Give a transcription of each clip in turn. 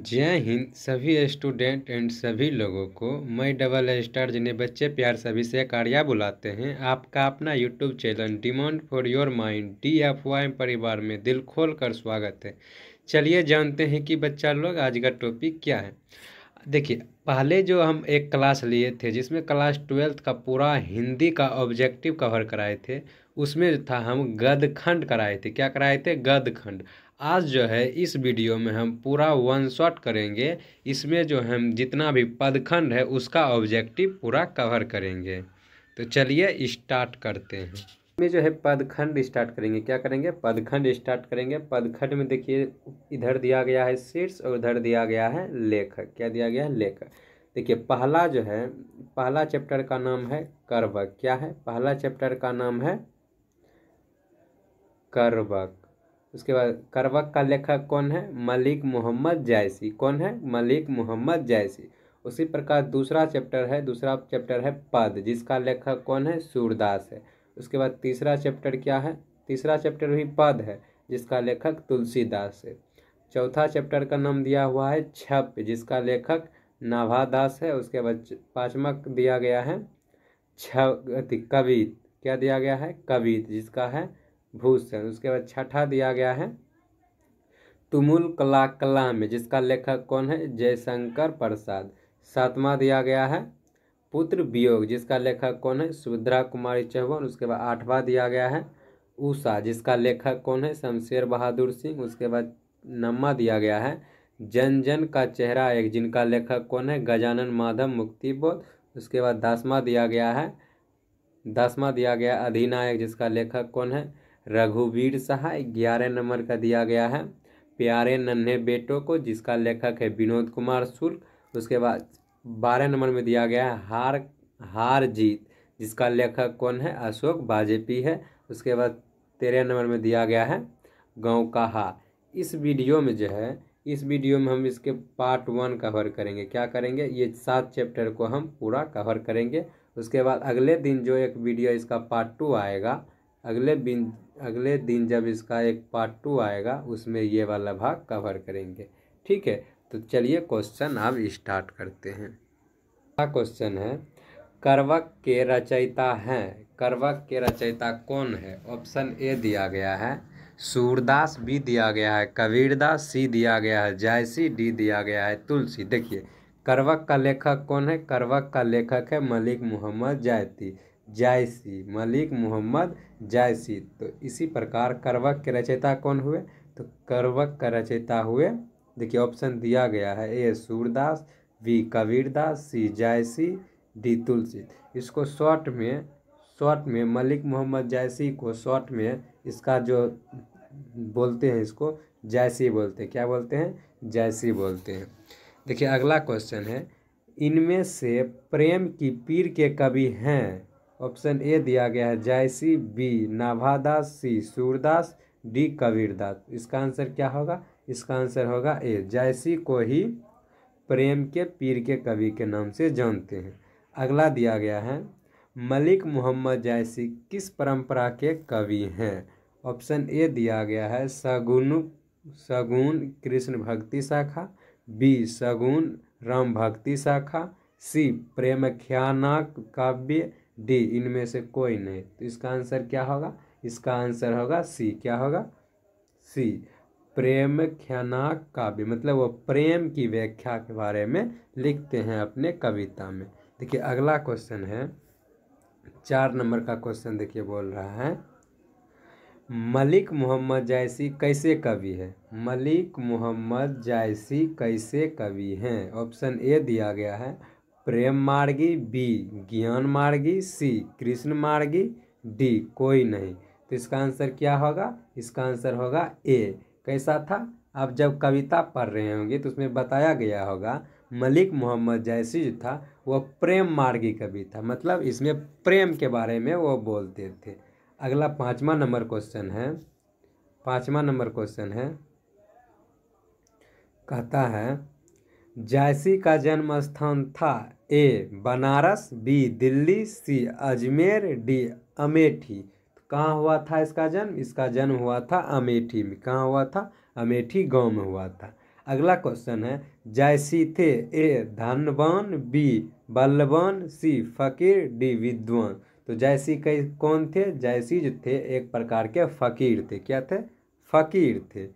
जय हिंद सभी student and सभी लोगों को। मैं डबल स्टार जिन्हें बच्चे प्यार सभी से कारिया बुलाते हैं, आपका अपना YouTube channel demand for your mind DFY परिवार में दिल खोल कर स्वागत है। चलिए जानते हैं कि बच्चा लोग आज का टॉपिक क्या है। देखिए, पहले जो हम एक क्लास लिए थे जिसमें क्लास 12th का पूरा हिंदी का ऑब्जेक्टिव कवर कराए थे, उसमें जो था हम गद्यखंड कराए थे। क्या कराए थे? गद्यखंड। आज जो है इस वीडियो में हम पूरा वन शॉट करेंगे। इसमें जो हम जितना भी पदखंड है उसका ऑब्जेक्टिव पूरा कवर करेंगे। तो चलिए स्टार्ट करते हैं। में जो है पदखंड स्टार्ट करेंगे। क्या करेंगे? पदखंड स्टार्ट करेंगे। पदखंड में देखिए, इधर दिया गया है शीर्ष और उधर दिया गया है लेखक। क्या दिया गया है? लेखक। देखिए, पहला जो है, पहला चैप्टर का नाम है करवक। क्या है? पहला चैप्टर का नाम है करवक। उसके बाद करवक का लेखक कौन है? मलिक मोहम्मद जायसी। कौन है? मलिक मोहम्मद जायसी। उसी प्रकार दूसरा चैप्टर है पद, जिसका लेखक कौन है? सूरदास है। उसके बाद तीसरा चैप्टर क्या है? तीसरा चैप्टर भी पद है, जिसका लेखक तुलसीदास है। चौथा चैप्टर का नाम दिया हुआ है छप, जिसका लेखक नाभादास है। उसके बाद पांचवा दिया गया है कवित। क्या दिया गया है? कवित, जिसका है भूषण। उसके बाद छठा दिया गया है तुमुल कला कलाम, जिसका लेखक कौन है? जयशंकर प्रसाद। सातवां दिया गया है पुत्र वियोग, जिसका लेखक कौन है? सुभद्रा कुमारी चौहान। उसके बाद आठवां दिया गया है उषा, जिसका लेखक कौन है? शमशेर बहादुर सिंह। उसके बाद नौवां दिया गया है जन जन का चेहरा एक, जिनका लेखक कौन है? गजानन माधव मुक्तिबोध। उसके बाद दसवां दिया गया अधिनायक, जिसका लेखक कौन है? रघुवीर सहाय। 11 नंबर का दिया गया है प्यारे नन्हे बेटों को, जिसका लेखक है विनोद कुमार शुक्ल। उसके बाद 12 नंबर में दिया गया है हार जीत, जिसका लेखक कौन है? अशोक बाजेपी है। उसके बाद 13 नंबर में दिया गया है गाँव का हार। इस वीडियो में हम इसके पार्ट 1 कवर करेंगे। क्या करेंगे? ये 7 चैप्टर को हम पूरा कवर करेंगे। उसके बाद अगले दिन जो एक वीडियो इसका पार्ट 2 आएगा, अगले दिन जब इसका एक पार्ट 2 आएगा, उसमें ये वाला भाग कवर करेंगे। ठीक है, तो चलिए क्वेश्चन अब स्टार्ट करते हैं। पहला क्वेश्चन है, करवक के रचयिता हैं। करवक के रचयिता कौन है? ऑप्शन ए दिया गया है सूरदास, बी दिया गया है कबीरदास, सी दिया गया है जायसी, डी दिया गया है तुलसी। देखिए, करवक का लेखक कौन है? करवक का लेखक है मलिक मोहम्मद जायसी, मलिक मोहम्मद जायसी। तो इसी प्रकार करवक के रचयिता कौन हुए? तो करवक का रचयिता हुए, देखिए ऑप्शन दिया गया है ए सूरदास, बी कबीरदास, सी जायसी, डी तुलसी। इसको शॉर्ट में मलिक मोहम्मद जायसी को शॉर्ट में इसका जो बोलते हैं, इसको जायसी बोलते हैं। क्या बोलते हैं? जायसी बोलते हैं। देखिए, अगला क्वेश्चन है, इनमें से प्रेम की पीर के कवि हैं। ऑप्शन ए दिया गया है जायसी, बी नाभादास, सी सूरदास, डी कबीरदास। इसका आंसर क्या होगा? इसका आंसर होगा ए, जायसी को ही प्रेम के पीर के कवि के नाम से जानते हैं। अगला दिया गया है, मलिक मोहम्मद जायसी किस परंपरा के कवि हैं? ऑप्शन ए दिया गया है सगुन कृष्ण भक्ति शाखा, बी सगुन राम भक्ति शाखा, सी प्रेमख्यानाक काव्य, डी इनमें से कोई नहीं। तो इसका आंसर क्या होगा? इसका आंसर होगा सी। क्या होगा? सी, प्रेमख्यानाक काव्य। मतलब वो प्रेम की व्याख्या के बारे में लिखते हैं अपने कविता में। देखिए, अगला क्वेश्चन है 4 नंबर का क्वेश्चन। देखिए, बोल रहा है, मलिक मोहम्मद जायसी कैसे कवि है? मलिक मोहम्मद जायसी कैसे कवि हैं? ऑप्शन ए दिया गया है प्रेम मार्गी, बी ज्ञान मार्गी, सी कृष्ण मार्गी, डी कोई नहीं। तो इसका आंसर क्या होगा? इसका आंसर होगा ए। कैसा था? आप जब कविता पढ़ रहे होंगे तो उसमें बताया गया होगा मलिक मोहम्मद जायसी जो था वो प्रेम मार्गी कवि था। मतलब इसमें प्रेम के बारे में वो बोलते थे। अगला 5वां नंबर क्वेश्चन है, कहता है, जायसी का जन्म स्थान था ए बनारस, बी दिल्ली, सी अजमेर, डी अमेठी। तो कहाँ हुआ था इसका जन्म? इसका जन्म हुआ था अमेठी में। कहाँ हुआ था? अमेठी गांव में हुआ था। अगला क्वेश्चन है, जायसी थे ए धनवान, बी बलवान, सी फकीर, डी विद्वान। तो जायसी कई कौन थे? जायसी जो थे एक प्रकार के फकीर थे। क्या थे? फकीर थे।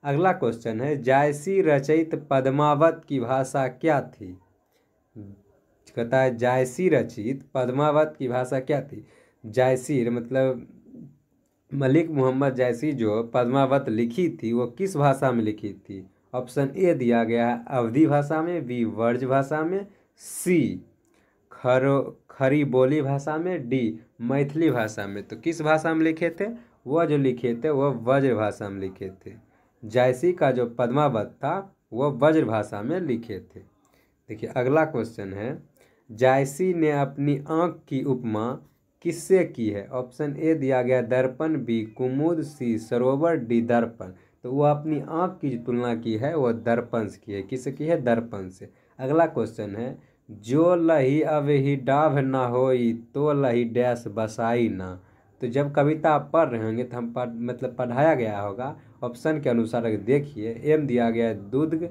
अगला क्वेश्चन है, जायसी रचित पद्मावत की भाषा क्या थी? कहता है जायसी रचित पद्मावत की भाषा क्या थी? जायसी मतलब मलिक मोहम्मद जायसी जो पद्मावत लिखी थी वो किस भाषा में लिखी थी? ऑप्शन ए दिया गया है अवधी भाषा में, बी वर्ज भाषा में, सी खरी बोली भाषा में, डी मैथिली भाषा में। तो किस भाषा में लिखे थे? वह जो लिखे थे वह व्रज भाषा में लिखे थे। जायसी का जो पद्मावत था वह व्रज भाषा में लिखे थे। देखिए अगला क्वेश्चन है, जायसी ने अपनी आँख की उपमा किससे की है? ऑप्शन ए दिया गया दर्पण, बी कुमुद, सी सरोवर, डी दर्पण। तो वह अपनी आँख की जो तुलना की है वह दर्पण से की है। किससे की है? दर्पण से। अगला क्वेश्चन है, जो लही अब ही डाभ ना होई तो लही डैश बसाई ना। तो जब कविता आप पढ़ रहे होंगे तो हम मतलब पढ़ाया गया होगा। ऑप्शन के अनुसार अगर देखिए, एम दिया गया दुर्ग,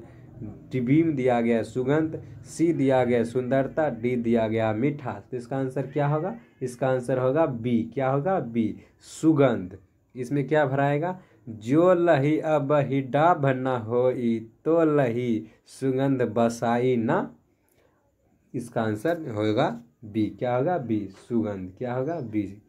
बीम दिया गया सुगंध, सी दिया गया सुंदरता, डी दिया गया मिठास। तो इसका आंसर क्या होगा? इसका आंसर होगा बी। क्या होगा? बी सुगंध। इसमें क्या भराएगा? जो लही अब ही डाभ न होई तो लही सुगंध बसाई ना। इसका आंसर होगा बी। क्या होगा? बी सुगंध। क्या होगा? बी।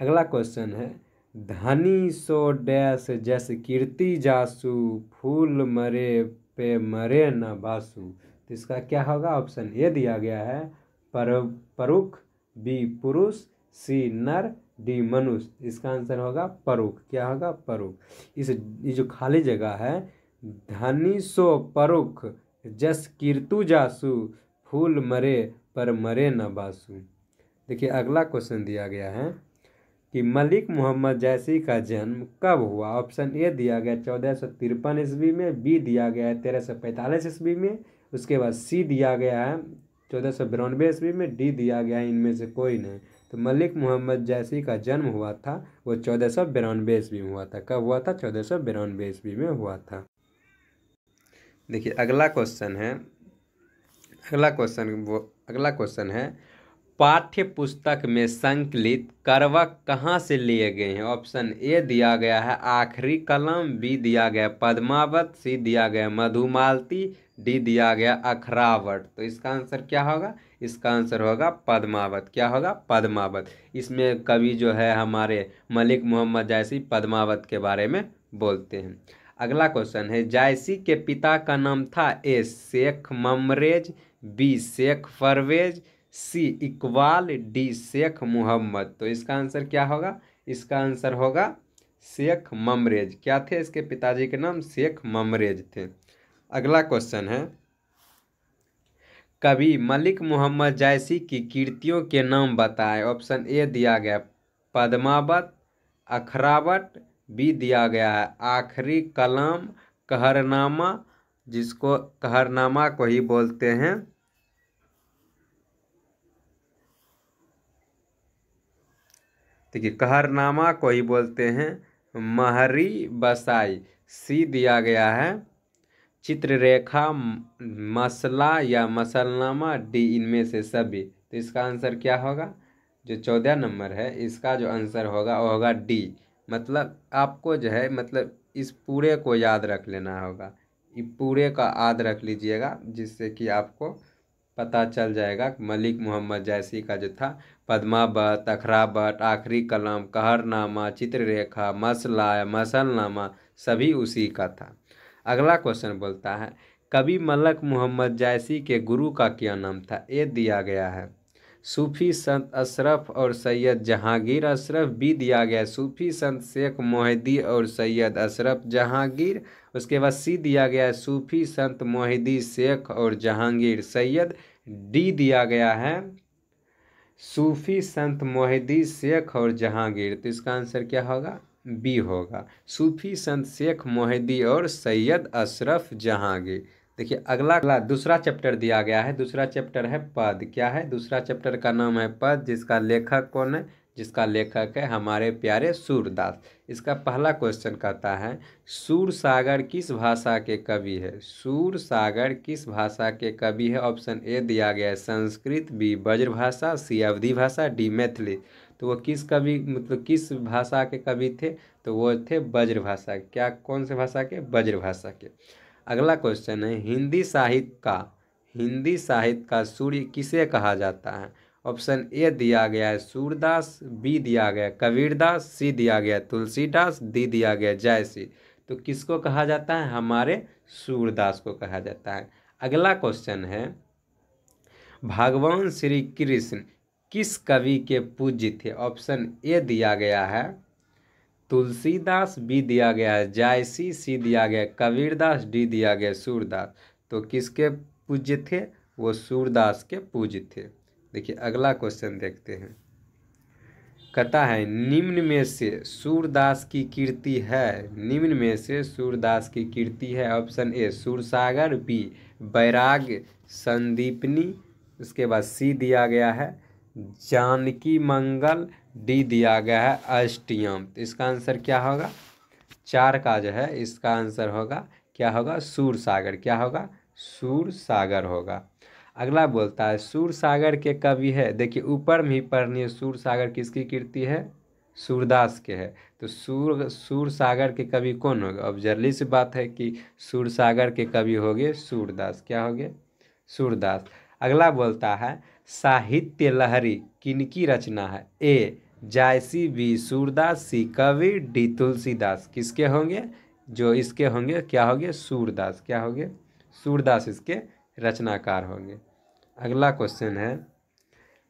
अगला क्वेश्चन है, धनी सो डैश जस कीर्ति जासु, फूल मरे पे मरे न बासु। तो इसका क्या होगा? ऑप्शन ए दिया गया है परुख, बी पुरुष, सी नर, डी मनुष्य। इसका आंसर होगा परुख। क्या होगा? परुख। ये जो खाली जगह है, धनी सो परुख जस कीर्तु जासु, फूल मरे पर मरे न बासु। देखिए अगला क्वेश्चन दिया गया है कि मलिक मोहम्मद जायसी का जन्म कब हुआ? ऑप्शन ए दिया गया 1453 ईस्वी में, बी दिया गया है 1345 ईस्वी में, उसके बाद सी दिया गया है 1492 ईस्वी में, डी दिया गया है इनमें से कोई नहीं। तो मलिक मोहम्मद जायसी का जन्म हुआ था वो 1492 ईस्वी में हुआ था। कब हुआ था? 1492 ईस्वी में हुआ था। देखिए अगला क्वेश्चन है, पाठ्य पुस्तक में संकलित करवक कहाँ से लिए गए हैं? ऑप्शन ए दिया गया है आखिरी कलम, बी दिया गया पद्मावत, सी दिया गया मधुमालती, डी दिया गया अखरावट। तो इसका आंसर क्या होगा? इसका आंसर होगा पद्मावत। क्या होगा? पद्मावत। इसमें कवि जो है हमारे मलिक मोहम्मद जायसी पद्मावत के बारे में बोलते हैं। अगला क्वेश्चन है, जायसी के पिता का नाम था ए शेख ममरेज, बी शेख परवेज, सी इकबाल, डी शेख मोहम्मद। तो इसका आंसर क्या होगा? इसका आंसर होगा शेख ममरेज। क्या थे इसके पिताजी के नाम? शेख ममरेज थे। अगला क्वेश्चन है, कवि मलिक मोहम्मद जायसी की कृतियों के नाम बताएं। ऑप्शन ए दिया गया पद्मावत, अखरावट, बी दिया गया है आखिरी कलाम, कहरनामा, जिसको कहरनामा को ही बोलते हैं देखिए कहरनामा को ही बोलते हैं महरी बसाई। सी दिया गया है चित्ररेखा, मसला या मसलनामा, डी इनमें से सभी। तो इसका आंसर क्या होगा? जो 14 नंबर है इसका जो आंसर होगा वो होगा डी। मतलब आपको जो है मतलब इस पूरे को याद रख लेना होगा। ये पूरे का याद रख लीजिएगा जिससे कि आपको पता चल जाएगा। मलिक मोहम्मद जायसी का जो था पद्मावत, अखरावट, आखिरी कलम, कहरनामा, चित्ररेखा, मसला मसलनामा सभी उसी का था। अगला क्वेश्चन बोलता है, कवि मलिक मोहम्मद जायसी के गुरु का क्या नाम था? ए दिया गया है सूफी संत अशरफ और सैयद जहांगीर अशरफ, बी दिया गया सूफी संत शेख मोहिदी और सैयद अशरफ जहांगीर, उसके बाद सी दिया गया है सूफी संत मोहिदी शेख और जहांगीर सैयद, डी दिया गया है सूफी संत मोहिदी शेख और जहांगीर। तो इसका आंसर क्या होगा? बी होगा सूफी संत शेख मोहिदी और सैयद अशरफ जहांगीर। देखिए अगला दूसरा चैप्टर दिया गया है। दूसरा चैप्टर है पद। क्या है? दूसरा चैप्टर का नाम है पद, जिसका लेखक कौन है? जिसका लेखक है हमारे प्यारे सूरदास। इसका पहला क्वेश्चन कहता है सूरसागर किस भाषा के कवि है। सूरसागर किस भाषा के कवि है। ऑप्शन ए दिया गया है संस्कृत, बी ब्रजभाषा, सी अवधी भाषा, डी मैथिली। तो वो किस कवि मतलब किस भाषा के कवि थे, तो वो थे ब्रजभाषा। क्या कौन से भाषा के, ब्रजभाषा के। अगला क्वेश्चन है हिंदी साहित्य का सूर्य किसे कहा जाता है। ऑप्शन ए दिया गया है सूरदास, बी दिया गया कबीरदास, सी दिया गया तुलसीदास, डी दिया गया जयसी। तो किसको कहा जाता है, हमारे सूरदास को कहा जाता है। अगला क्वेश्चन है भगवान श्री कृष्ण किस कवि के पूज्य थे। ऑप्शन ए दिया गया है तुलसीदास, बी दिया गया है जायसी, सी दिया गया कबीरदास, डी दिया गया सूरदास। तो किसके पूज्य थे, वो सूरदास के पूज्य थे। देखिए अगला क्वेश्चन देखते हैं। कहता है निम्न में से सूरदास की कीर्ति है। निम्न में से सूरदास की कीर्ति है। Option A Sursagar, B Bairagya Sandipani, उसके बाद सी दिया गया है जानकी मंगल, डी दिया गया है अष्टयम। तो इसका आंसर क्या होगा, 4 का जो है इसका आंसर होगा क्या होगा, सूरसागर। क्या होगा, सूरसागर होगा। अगला बोलता है सूरसागर के कवि है। देखिए ऊपर में ही पढ़नी है, सूरसागर किसकी कीर्ति है, सूरदास के है। तो सूरसागर के कवि कौन होगा। अब जल्दी से बात है कि सूरसागर के कवि हो गए सूरदास। क्या हो गए, सूरदास। अगला बोलता है साहित्य लहरी किनकी रचना है। ए जायसी, बी सूरदास, सी कबीर, डी तुलसीदास। किसके होंगे, जो इसके होंगे क्या होंगे, सूरदास। क्या होंगे, सूरदास इसके रचनाकार होंगे। अगला क्वेश्चन है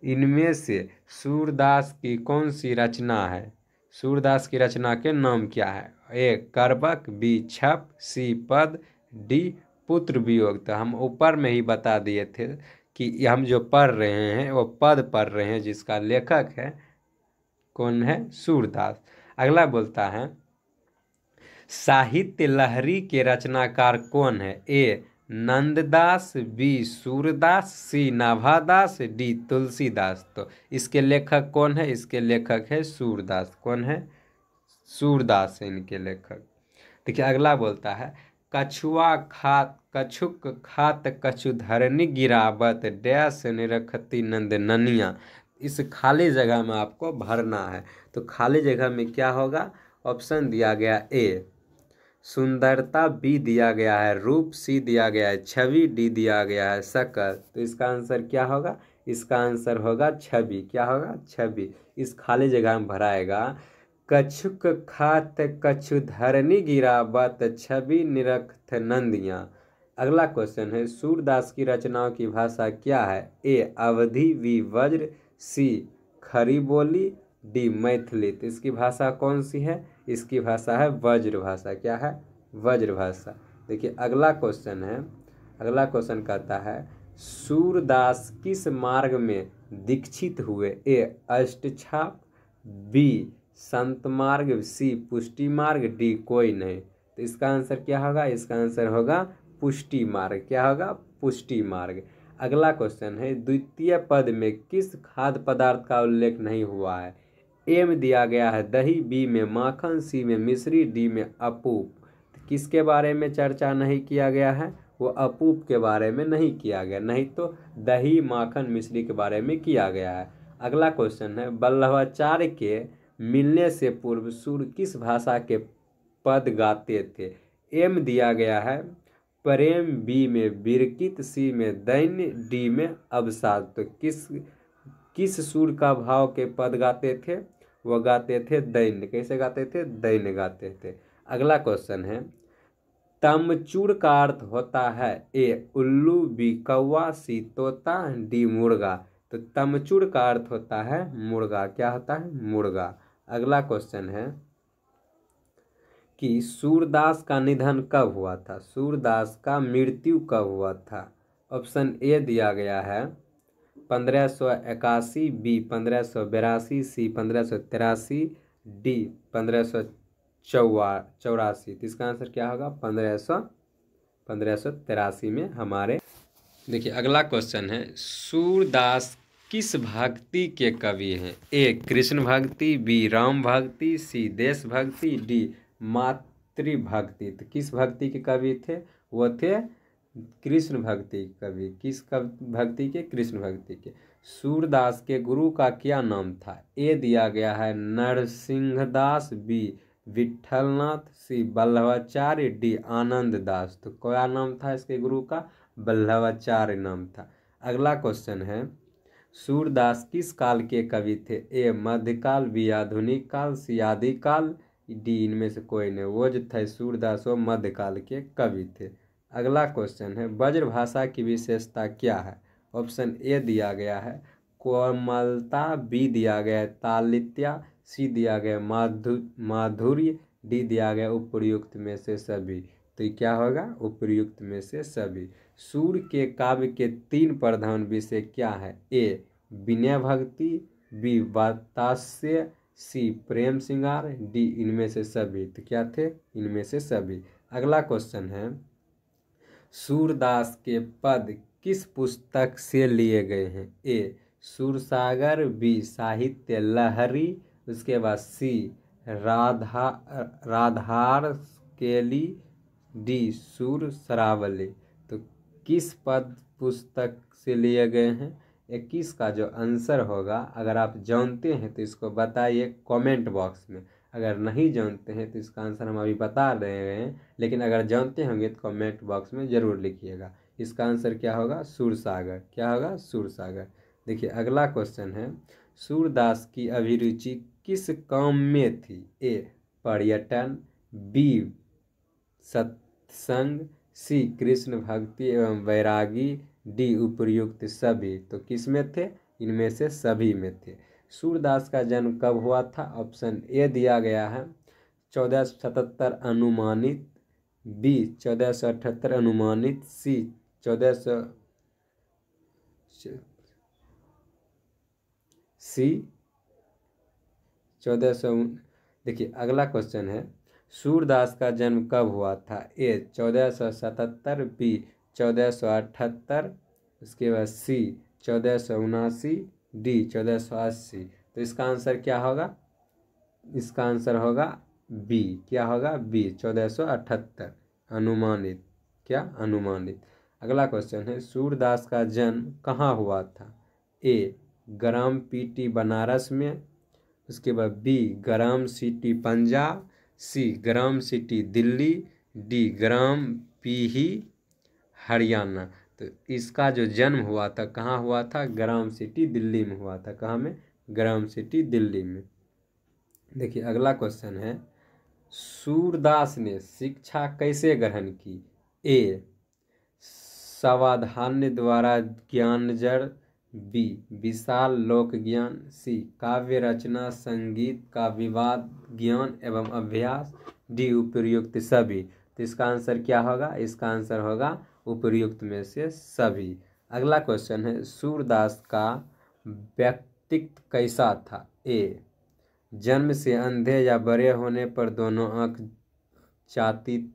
इनमें से सूरदास की कौन सी रचना है। सूरदास की रचना के नाम क्या है। ए करबक, बी छप, सी पद, डी पुत्र वियोग। तो हम ऊपर में ही बता दिए थे कि हम जो पढ़ रहे हैं वो पद पढ़ रहे हैं, जिसका लेखक है कौन है, सूरदास। अगला बोलता है साहित्य लहरी के रचनाकार कौन है। ए नंददास, बी सूरदास, सी नाभादास, डी तुलसीदास। तो इसके लेखक कौन है, इसके लेखक है सूरदास। कौन है, सूरदास है इनके लेखक। देखिए अगला बोलता है कछुआ खात कछुक खात कछुधरनी गिरावत डैश निरखती नंद ननिया। इस खाली जगह में आपको भरना है। तो खाली जगह में क्या होगा, ऑप्शन दिया गया ए सुंदरता, बी दिया गया है रूप, सी दिया गया है छवि, डी दिया गया है शकल। तो इसका आंसर क्या होगा, इसका आंसर होगा छवि। क्या होगा, छवि। इस खाली जगह में भराएगा कछुक खात कछुधरनी गिरावत छवि निरखत नंदिया। अगला क्वेश्चन है सूरदास की रचनाओं की भाषा क्या है। ए अवधी, बी वज्र, सी खरी बोली, डी मैथिली। तो इसकी भाषा कौन सी है, इसकी भाषा है वज्र भाषा। क्या है, वज्र भाषा। देखिए अगला क्वेश्चन है, अगला क्वेश्चन कहता है सूरदास किस मार्ग में दीक्षित हुए। ए अष्टछाप, बी संत मार्ग, सी पुष्टि मार्ग, डी कोई नहीं। तो इसका आंसर क्या होगा, इसका आंसर होगा पुष्टि मार्ग। क्या होगा, पुष्टि मार्ग। अगला क्वेश्चन है द्वितीय पद में किस खाद्य पदार्थ का उल्लेख नहीं हुआ है। ए में दिया गया है दही, बी में माखन, सी में मिश्री, डी में अपूप। किसके बारे में चर्चा नहीं किया गया है, वो अपूप के बारे में नहीं किया गया, नहीं तो दही माखन मिश्री के बारे में किया गया है। अगला क्वेश्चन है वल्लभाचार्य के मिलने से पूर्व सूर किस भाषा के पद गाते थे। एम दिया गया है प्रेम, बी में बिरकित, सी में दैन्य, डी में अवसाद। तो किस सुर का भाव के पद गाते थे, वो गाते थे दैन्य। कैसे गाते थे, दैन्य गाते थे। अगला क्वेश्चन है तमचूड़ का अर्थ होता है। ए उल्लू, बी कौवा, सी तोता, डी मुर्गा। तो तमचूड़ का अर्थ होता है मुर्गा। क्या होता है, मुर्गा। अगला क्वेश्चन है कि सूरदास का निधन कब हुआ था, सूरदास का मृत्यु कब हुआ था। ऑप्शन ए दिया गया है 1581, बी 1582, सी 1583, डी 1584। तो इसका आंसर क्या होगा, 1583 में हमारे। देखिए अगला क्वेश्चन है सूरदास किस भक्ति के कवि हैं? ए कृष्ण भक्ति, बी राम भक्ति, सी देश भक्ति, डी मातृभक्ति। तो किस भक्ति के कवि थे? वो थे कृष्ण भक्ति के कवि। किस भक्ति के? कृष्ण भक्ति के। सूरदास के गुरु का क्या नाम था? ए दिया गया है नरसिंहदास, बी विठलनाथ, सी वल्लभाचार्य, डी आनंद दास। तो क्या नाम था इसके गुरु का? वल्लभाचार्य नाम था। अगला क्वेश्चन है सूरदास किस काल के कवि थे? ए मध्यकाल, बी आधुनिक काल, सी आदिकाल, डी इनमें से कोई नहीं। वो जो थे सूरदास वो मध्यकाल के कवि थे। अगला क्वेश्चन है ब्रजभाषा की विशेषता क्या है? ऑप्शन ए दिया गया है कोमलता, बी दिया गया है तालित्या, सी दिया गया माधुर्य, डी दिया गया उपर्युक्त में से सभी। तो ये क्या होगा? उपर्युक्त में से सभी। सूर के काव्य के 3 प्रधान विषय क्या है? ए विनय भक्ति, बी वात्सल्य, सी प्रेम श्रृंगार, डी इनमें से सभी। तो क्या थे? इनमें से सभी। अगला क्वेश्चन है सूरदास के पद किस पुस्तक से लिए गए हैं? ए सूरसागर, बी साहित्य लहरी, उसके बाद सी राधार केली, डी सूर सरावली। तो किस पद पुस्तक से लिए गए हैं? 21 का जो आंसर होगा अगर आप जानते हैं तो इसको बताइए कमेंट बॉक्स में। अगर नहीं जानते हैं तो इसका आंसर हम अभी बता रहे हैं, लेकिन अगर जानते होंगे तो कमेंट बॉक्स में ज़रूर लिखिएगा। इसका आंसर क्या होगा? सूरसागर। क्या होगा? सूरसागर। देखिए अगला क्वेश्चन है सूरदास की अभिरुचि किस काम में थी? ए पर्यटन, बी सत्संग, सी कृष्ण भक्ति एवं वैरागी, डी उपर्युक्त सभी। तो किस में थे? इनमें से सभी में थे। सूरदास का जन्म कब हुआ था? ऑप्शन ए दिया गया है 1477 अनुमानित, बी 1478 अनुमानित, सी 1400। देखिए अगला क्वेश्चन है सूरदास का जन्म कब हुआ था? ए 1477, बी 1478, उसके बाद सी 1479, डी 1480। तो इसका आंसर क्या होगा? इसका आंसर होगा बी। क्या होगा? बी 1478 अनुमानित। क्या? अनुमानित। अगला क्वेश्चन है सूरदास का जन्म कहाँ हुआ था? ए ग्राम पीटी बनारस में, उसके बाद बी ग्राम सिटी पंजाब, सी ग्राम सिटी दिल्ली, डी ग्राम पीही हरियाणा। तो इसका जो जन्म हुआ था कहाँ हुआ था? ग्राम सिटी दिल्ली में हुआ था। कहाँ में? ग्राम सिटी दिल्ली में। देखिए अगला क्वेश्चन है सूरदास ने शिक्षा कैसे ग्रहण की? ए सावधान्य द्वारा ज्ञानजड़, बी विशाल लोक ज्ञान, सी काव्य रचना संगीत का विवाद ज्ञान एवं अभ्यास, डी उपर्युक्त सभी। तो इसका आंसर क्या होगा? इसका आंसर होगा उपर्युक्त में से सभी। अगला क्वेश्चन है सूरदास का व्यक्तित्व कैसा था? ए जन्म से अंधे या बड़े होने पर दोनों आँख चाती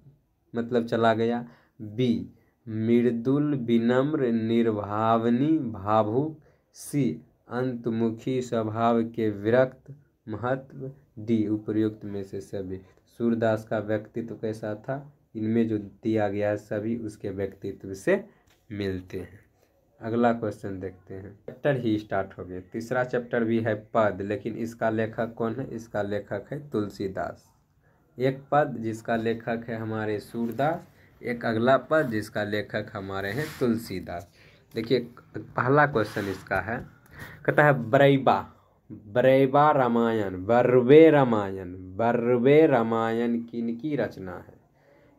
मतलब चला गया, बी मृदुल विनम्र निर्भावनी भावुक, सी अंतमुखी स्वभाव के विरक्त महत्व, डी उपर्युक्त में से सभी। सूरदास का व्यक्तित्व कैसा था? इनमें जो दिया गया है सभी उसके व्यक्तित्व से मिलते हैं। अगला क्वेश्चन देखते हैं। चैप्टर ही स्टार्ट हो गया। तीसरा चैप्टर भी है पद, लेकिन इसका लेखक कौन है? इसका लेखक है तुलसीदास। एक पद जिसका लेखक है हमारे सूरदास, एक अगला पद जिसका लेखक हमारे हैं तुलसीदास। देखिए पहला क्वेश्चन इसका है, कहता है बरैबा रामायण, बर्वे रामायण किनकी रचना है?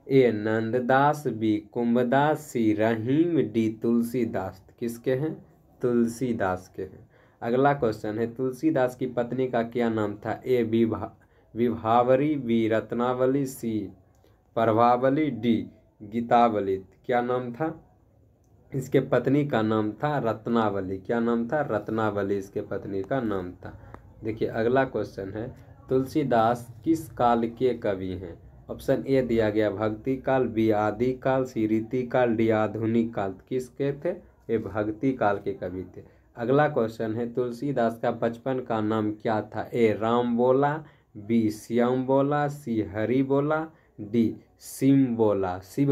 ए नंददास, बी कुंभदास, सी रहीम, डी तुलसीदास। किसके हैं? तुलसीदास के हैं। अगला क्वेश्चन है तुलसीदास की पत्नी का क्या नाम था? ए विभावरी, बी रत्नावली, सी प्रभावली, डी गीतावली। क्या नाम था? इसके पत्नी का नाम था रत्नावली। क्या नाम था? रत्नावली इसके पत्नी का नाम था। देखिए अगला क्वेश्चन है तुलसीदास किस काल के कवि हैं? ऑप्शन ए दिया गया भक्ति काल, बी आदि काल, सी रीति काल, डी आधुनिक काल। किसके थे? ये भक्ति काल के कवि थे। अगला क्वेश्चन है तुलसीदास का बचपन का नाम क्या था? ए राम बोला, बी श्याम बोला, सी हरि बोला, डी शिव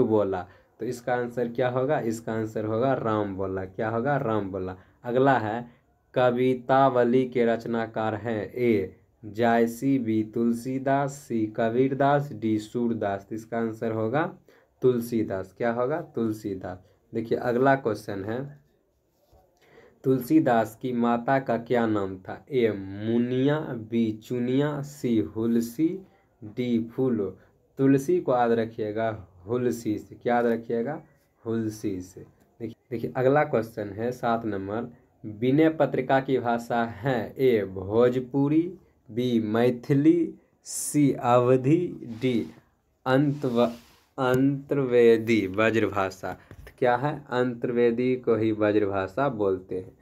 बोला। तो इसका आंसर क्या होगा? इसका आंसर होगा राम बोला। क्या होगा? राम बोला। अगला है कवितावली के रचनाकार हैं? ए जायसी, बी तुलसीदास, सी कबीरदास, डी सूरदास। तो इसका आंसर होगा तुलसीदास। क्या होगा? तुलसीदास। देखिए अगला क्वेश्चन है तुलसीदास की माता का क्या नाम था? ए मुनिया, बी चुनिया, सी हुलसी, डी फूलो। तुलसी को याद रखिएगा हुलसी से। क्या याद रखिएगा? हुलसी से। देखिए अगला क्वेश्चन है 7 नंबर, विनय पत्रिका की भाषा है? ए भोजपुरी, बी मैथिली, सी अवधी, डी अंतर्वेदी ब्रजभाषा। तो क्या है? अंतर्वेदी को ही ब्रजभाषा बोलते हैं।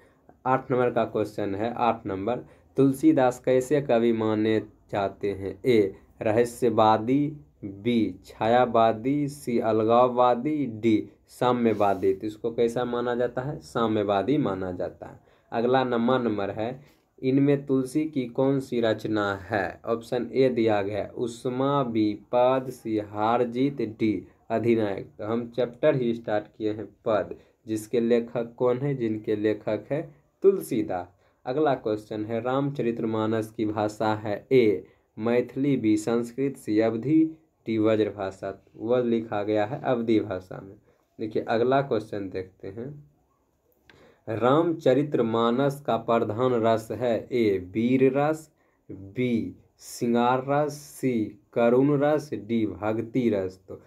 8 नंबर का क्वेश्चन है 8 नंबर, तुलसीदास कैसे कवि माने जाते हैं? ए रहस्यवादी, बी छायावादी, सी अलगाववादी, डी साम्यवादी। तो इसको कैसा माना जाता है? साम्यवादी माना जाता है। अगला नंबर है इनमें तुलसी की कौन सी रचना है? ऑप्शन ए दिया गया है उष्मा, बी पद, सी हारजीत, डी अधिनायक। तो हम चैप्टर ही स्टार्ट किए हैं पद, जिसके लेखक कौन है? जिनके लेखक है तुलसीदास। अगला क्वेश्चन है रामचरितमानस की भाषा है? ए मैथिली, बी संस्कृत, सी अवधी, डी ब्रजभाषा। वह लिखा गया है अवधी भाषा में। देखिए अगला क्वेश्चन देखते हैं रामचरितमानस का प्रधान रस है? ए वीर रस, बी श्रृंगार रस, सी करुण रस, डी भक्ति रस। तो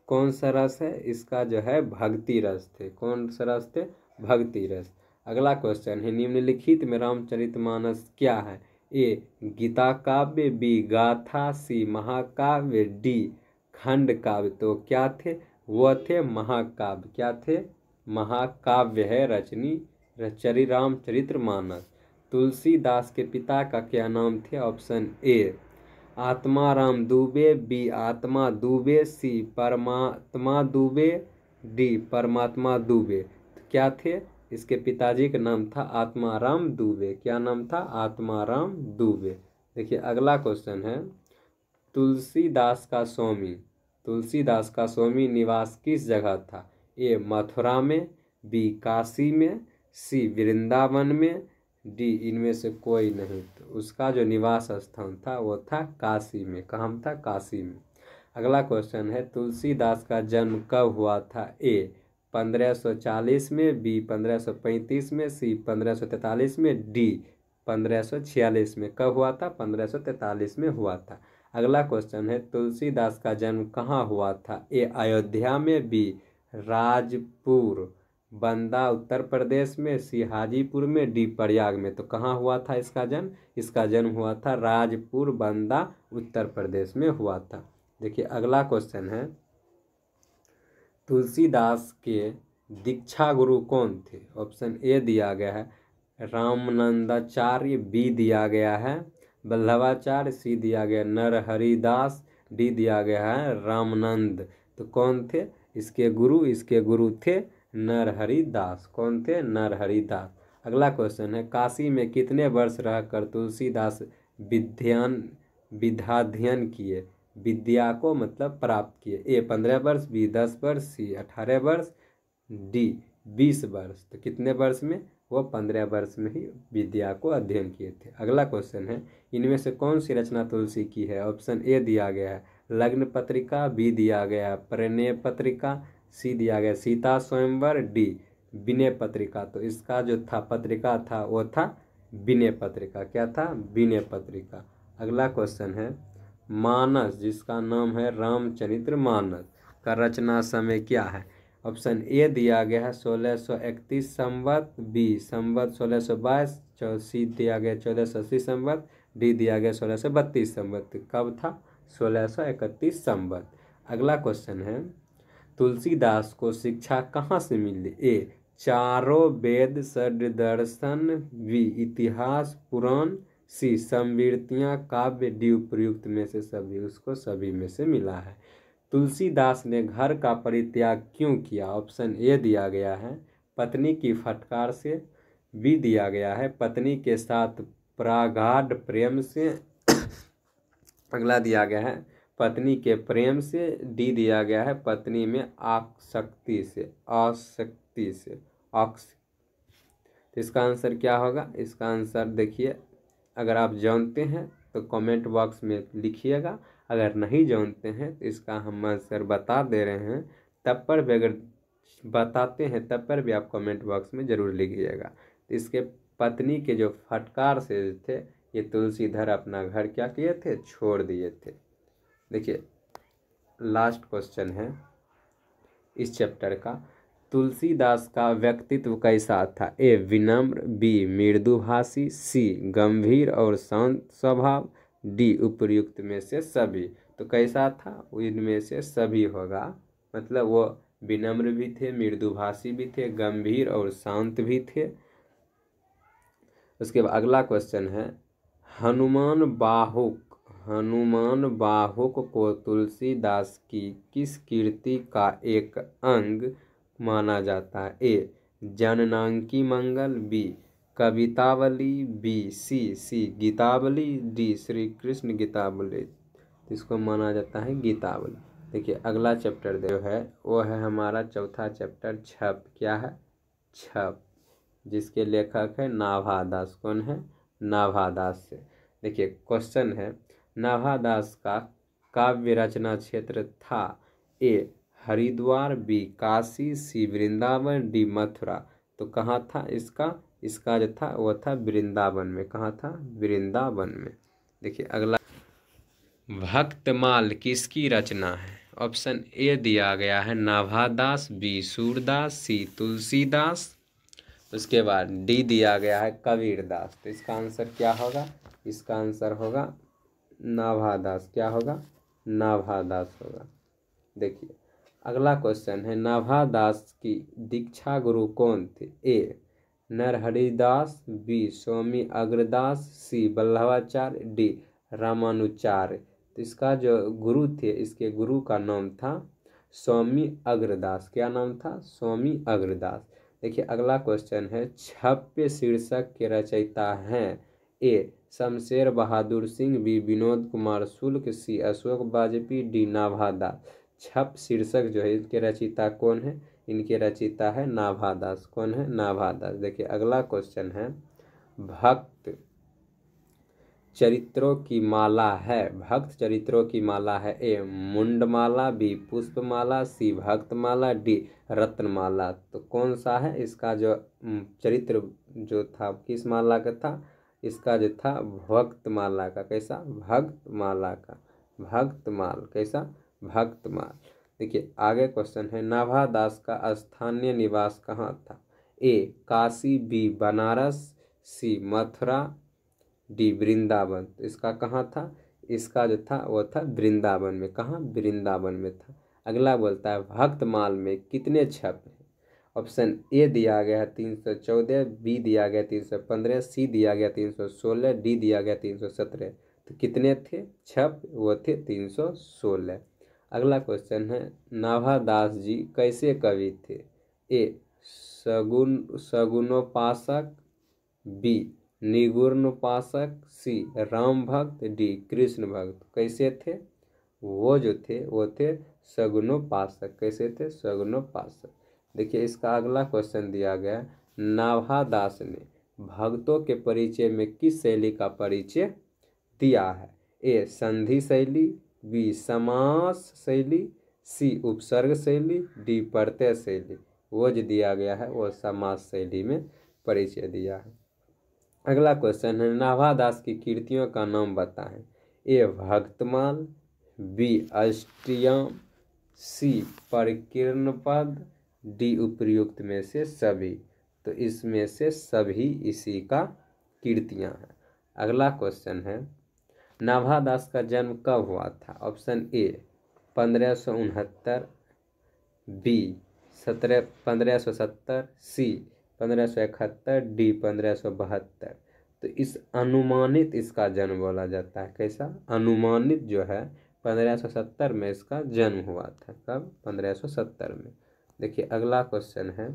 कौन सा रस है? इसका जो है भक्ति रस थे। कौन सा रस थे? भक्ति रस। अगला क्वेश्चन है निम्नलिखित में रामचरितमानस क्या है? ए गीता काव्य, बी गाथा, सी महाकाव्य, डी खंड काव्य। तो क्या थे? वह थे महाकाव्य। क्या थे? महाकाव्य है रामचरितमानस। तुलसीदास के पिता का क्या नाम थे? Option A Atmaram Dubey, B Atma Dubey, सी परमात्मा दुबे, डी परमात्मा दुबे। तो क्या थे? इसके पिताजी का नाम था आत्माराम दुबे। क्या नाम था? आत्माराम दुबे। देखिए अगला क्वेश्चन है तुलसीदास का स्वामी निवास किस जगह था? ए मथुरा में, बी काशी में, सी वृंदावन में, डी इनमें से कोई नहीं। तो उसका जो निवास स्थान था वो था काशी में। कहाँ था? काशी में। अगला क्वेश्चन है तुलसीदास का जन्म कब हुआ था? ए 1540 में, बी 1535 में, सी 1543 में, डी 1546 में। कब हुआ था? 1543 में हुआ था। अगला क्वेश्चन है तुलसीदास का जन्म कहाँ हुआ था? ए अयोध्या में, बी राजपुर बंदा उत्तर प्रदेश में, सी हाजीपुर में, डी प्रयाग में। तो कहाँ हुआ था इसका जन्म? इसका जन्म हुआ था राजपुर बंदा उत्तर प्रदेश में हुआ था। देखिए अगला क्वेश्चन है तुलसीदास के दीक्षा गुरु कौन थे? ऑप्शन ए दिया गया है रामानंदाचार्य, बी दिया गया है वल्लभाचार्य, सी दिया गया नरहरिदास, डी दिया गया है रामानंद। तो कौन थे इसके गुरु? इसके गुरु थे नरहरिदास। कौन थे? नरहरिदास। अगला क्वेश्चन है काशी में कितने वर्ष रहकर तुलसीदास विद्याध्ययन किए? विद्या को मतलब प्राप्त किए। ए 15 वर्ष, बी 10 वर्ष, सी 18 वर्ष, डी 20 वर्ष। तो कितने वर्ष में? वो 15 वर्ष में ही विद्या को अध्ययन किए थे। अगला क्वेश्चन है इनमें से कौन सी रचना तुलसी की है? ऑप्शन ए दिया गया है लग्न पत्रिका, बी दिया गया है प्रणय पत्रिका, सी दिया गया सीता स्वयंवर, डी विनय पत्रिका। तो इसका जो था पत्रिका था वो था विनय पत्रिका। क्या था? विनय पत्रिका। अगला क्वेश्चन है मानस जिसका नाम है रामचरितमानस का रचना समय क्या है? ऑप्शन ए दिया गया है 1631 संवत, बी संवत 1622, सी दिया गया 1480 संवत, डी दिया गया 1632 संवत। कब था? 1631 संवत। अगला क्वेश्चन है तुलसीदास को शिक्षा कहाँ से मिली? ए चारों वेद षड्दर्शन, बी इतिहास पुराण, सी संवृत्तियाँ काव्य, डी उपयुक्त में से सभी। उसको सभी में से मिला है। तुलसीदास ने घर का परित्याग क्यों किया? ऑप्शन ए दिया गया है पत्नी की फटकार से, बी दिया गया है पत्नी के साथ प्रगाढ़ प्रेम से। अगला दिया गया है पत्नी के प्रेम से। डी दिया गया है पत्नी में आसक्ति से। तो इसका आंसर क्या होगा? इसका आंसर देखिए, अगर आप जानते हैं तो कमेंट बॉक्स में लिखिएगा, अगर नहीं जानते हैं तो इसका हम आंसर बता दे रहे हैं, तब पर भी अगर बताते हैं तब पर भी आप कमेंट बॉक्स में ज़रूर लिखिएगा। तो इसके पत्नी के जो फटकार से थे, ये तुलसीधर अपना घर क्या किए थे? छोड़ दिए थे। देखिए लास्ट क्वेश्चन है इस चैप्टर का, तुलसीदास का व्यक्तित्व कैसा था? ए विनम्र, बी मृदुभाषी, सी गंभीर और शांत स्वभाव, डी उपर्युक्त में से सभी। तो कैसा था? इनमें से सभी होगा, मतलब वो विनम्र भी थे, मृदुभाषी भी थे, गंभीर और शांत भी थे। उसके बाद अगला क्वेश्चन है, हनुमान बाहुक को तुलसीदास की किस कृति का एक अंग माना जाता है? A Janaki Mangal, B Kavitavali, B C Gitavali, D Shri Krishna Gitavali. इसको माना जाता है गीतावली। देखिए अगला चैप्टर जो है वो है हमारा चौथा चैप्टर छप। क्या है? छप, जिसके लेखक है नाभादास। कौन है? नाभादास से। देखिए क्वेश्चन है, नाभादास का काव्य रचना क्षेत्र था? ए हरिद्वार, बी काशी, सी वृंदावन, डी मथुरा। तो कहाँ था इसका जो था वो था वृंदावन में। कहाँ था? वृंदावन में। देखिए अगला, भक्तमाल किसकी रचना है? ऑप्शन ए दिया गया है नाभादास, बी सूरदास, सी तुलसीदास। उसके बाद डी दिया गया है कबीरदास। तो इसका आंसर क्या होगा? इसका आंसर होगा नाभादास। क्या होगा? नाभादास होगा। देखिए अगला क्वेश्चन है, नाभादास की दीक्षा गुरु कौन थे? ए नरहरिदास, बी स्वामी अग्रदास, सी वल्लभाचार्य, डी रामानुचार्य। तो इसका जो गुरु थे, इसके गुरु का नाम था स्वामी अग्रदास। क्या नाम था? स्वामी अग्रदास। देखिए अगला क्वेश्चन है, छप्य शीर्षक के रचयिता हैं? ए शमशेर बहादुर सिंह, बी विनोद कुमार शुक्ल, सी अशोक वाजपेयी, डी नाभादास। छप शीर्षक जो है इनके रचयिता कौन है? इनके रचयिता है नाभादास। कौन है? नाभादास। देखिए अगला क्वेश्चन है, भक्त चरित्रों की माला है? भक्त चरित्रों की माला है? ए मुंडमाला, बी पुष्पमाला, सी भक्तमाला, डी रत्नमाला। तो कौन सा है इसका जो चरित्र जो था किस माला का था? इसका जो था भक्तमाला का। कैसा? भक्तमाला का। भक्तमाल। कैसा? भक्तमाल। देखिए आगे क्वेश्चन है, नाभादास का स्थानीय निवास कहाँ था? ए काशी, बी बनारस, सी मथुरा, डी वृंदावन। तो इसका कहाँ था? इसका जो था वो था वृंदावन में। कहाँ? वृंदावन में था। अगला बोलता है, भक्तमाल में कितने छप हैं? ऑप्शन ए दिया गया है 314, बी दिया गया 315, सी दिया गया 316, डी दिया गया 317। तो कितने थे छप? वो थे 316। अगला क्वेश्चन है, नाभादास जी कैसे कवि थे? ए सगुनोपासक, बी निगुणोपासक, सी राम भक्त, डी कृष्ण भक्त। कैसे थे? वो जो थे वो थे सगुनोपासक। कैसे थे? सगुनोपासक। देखिए इसका अगला क्वेश्चन दिया गया, नाभादास ने भक्तों के परिचय में किस शैली का परिचय दिया है? ए संधि शैली, बी समास शैली, सी उपसर्ग शैली, डी प्रत्यय शैली। वो जो दिया गया है वो समास शैली में परिचय दिया है। अगला क्वेश्चन है, नाभादास की कृतियों का नाम बताएं? ए भक्तमाल, बी अष्टयाम, सी परिकीर्ण पद, डी उपर्युक्त में से सभी। तो इसमें से सभी इसी का कृतियां हैं। अगला क्वेश्चन है, नाभादास का जन्म कब हुआ था? Option A 1569, B 1570, C 1571, D 1572। तो इस अनुमानित इसका जन्म बोला जाता है। कैसा? अनुमानित जो है 1570 में इसका जन्म हुआ था। कब? 1570 में। देखिए अगला क्वेश्चन है,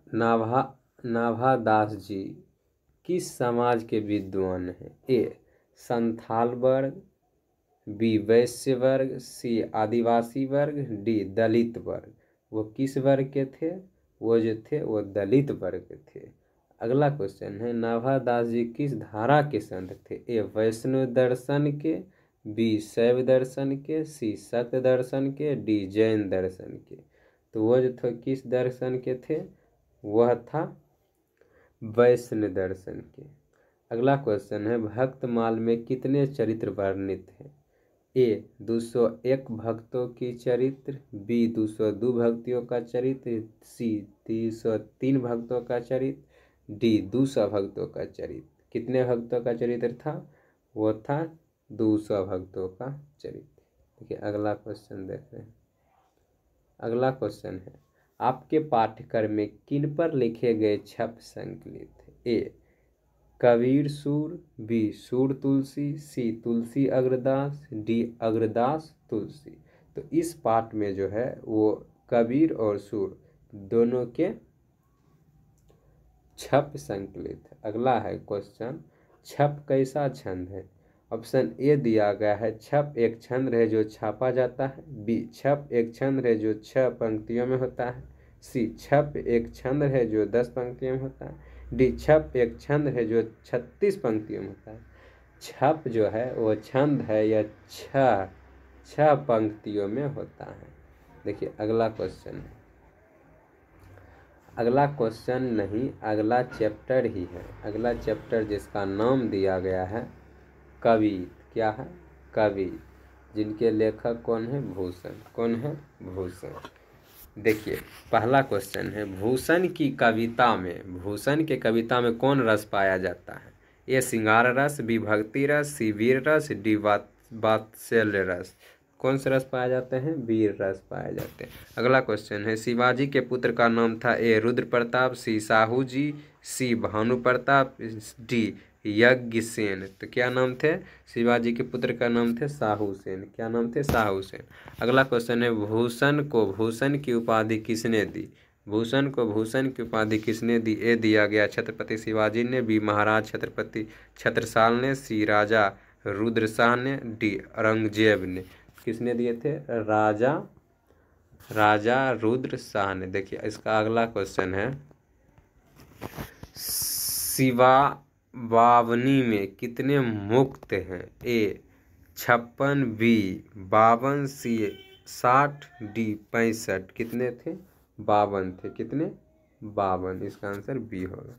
नाभादास जी किस समाज के विद्वान हैं? ए संथाल वर्ग, बी वैश्य वर्ग, सी आदिवासी वर्ग, डी दलित वर्ग। वो किस वर्ग के थे? वो जो थे वो दलित वर्ग के थे। अगला क्वेश्चन है नाभादास जी किस धारा के संत थे? ए वैष्णव दर्शन के, बी शैव दर्शन के, सी शक्त दर्शन के, डी जैन दर्शन के। तो वो जो थे किस दर्शन के थे? वह था वैष्णव दर्शन के। अगला क्वेश्चन है भक्तमाल में कितने चरित्र वर्णित हैं? ए 201 भक्तों की चरित्र, बी 202 भक्तियों का चरित्र, सी 303 भक्तों का चरित्र, डी 200 भक्तों का चरित्र। कितने भक्तों का चरित्र था? वो था 200 भक्तों का चरित्र। देखिए अगला क्वेश्चन देख रहे हैं। अगला क्वेश्चन है आपके पाठ्यक्रम में किन पर लिखे गए छप संकलित हैं? ए कबीर सूर, बी सूर तुलसी, सी तुलसी अग्रदास, डी अग्रदास तुलसी। तो इस पाठ में जो है वो कबीर और सूर दोनों के छप संकलित है। अगला है क्वेश्चन छप कैसा छंद है? ऑप्शन ए दिया गया है छप एक छंद है जो छापा जाता है, बी छप एक छंद है जो 6 पंक्तियों में होता है, सी छप एक छंद है जो 10 पंक्तियों में होता है, डी छप एक छंद है जो 36 पंक्तियों में होता है। छप जो है वो छंद है या 6 पंक्तियों में होता है। देखिए अगला क्वेश्चन है, अगला क्वेश्चन नहीं अगला चैप्टर ही है। अगला चैप्टर जिसका नाम दिया गया है कबीर। क्या है? कबीर, जिनके लेखक कौन है? भूषण। कौन है? भूषण। देखिए पहला क्वेश्चन है भूषण की कविता में, भूषण के कविता में कौन रस पाया जाता है? ए श्रृंगार रस, बी भक्ति रस, सी वीर रस, डी वात्सल्य रस। कौन से रस पाए जाते हैं? वीर रस पाए जाते हैं। अगला क्वेश्चन है शिवाजी के पुत्र का नाम था? ए रुद्र प्रताप, सी साहू जी, सी भानु प्रताप, डी यज्ञसेन। तो क्या नाम थे? शिवाजी के पुत्र का नाम थे साहू सेन। क्या नाम थे? साहू सेन। अगला क्वेश्चन है भूषण को भूषण की उपाधि किसने दी? भूषण को भूषण की उपाधि किसने दी? ए दिया गया छत्रपति शिवाजी ने, बी महाराज छत्रपति छत्रसाल ने, सी राजा रुद्र शाह ने, डी औरंगजेब ने। किसने दिए थे? राजा रुद्र शाह ने। देखिए इसका अगला क्वेश्चन है शिवावावनी में कितने मुक्त हैं? ए 56, बी 52, सी 60, डी 65। कितने थे? 52 थे। कितने? 52। इसका आंसर बी होगा।